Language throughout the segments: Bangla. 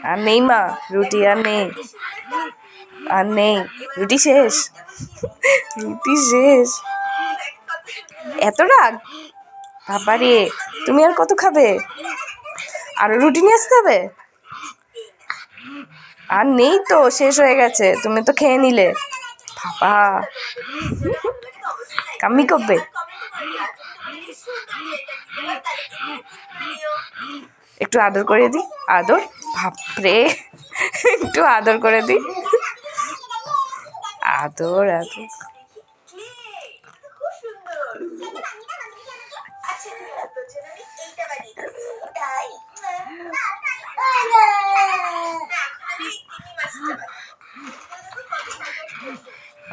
আর নেই মা, রুটি আর নেই, আর নেই, রুটি শেষ, রুটি শেষ। এত রাগ বাবারে, তুমি আর কত খাবে? আরো রুটি নিয়ে আসতে হবে? আর নেই তো, শেষ হয়ে গেছে, তুমি তো খেয়ে নিলে। বাবা কাম্মি করবে। একটু আদর করে দিই, আদর, বাপরে, একটু আদর করে দিই, আদর আদর।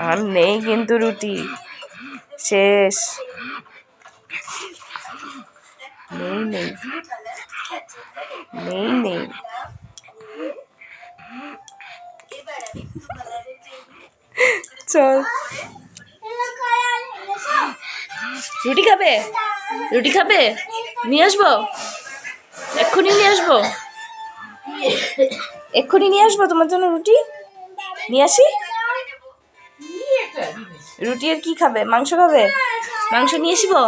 আর নেই কিন্তু রুটি শেষ, নেই নেই নেই নেই। চল, রুটি খাবে? রুটি খাবে? নিয়ে আসবো, এক্ষুনি নিয়ে আসবো, এক্ষুনি নিয়ে আসবো তোমার জন্য রুটি নিয়ে আসি। রুটি আর কি খাবে? মাংস খাবে? মাংস নিয়ে আসবো।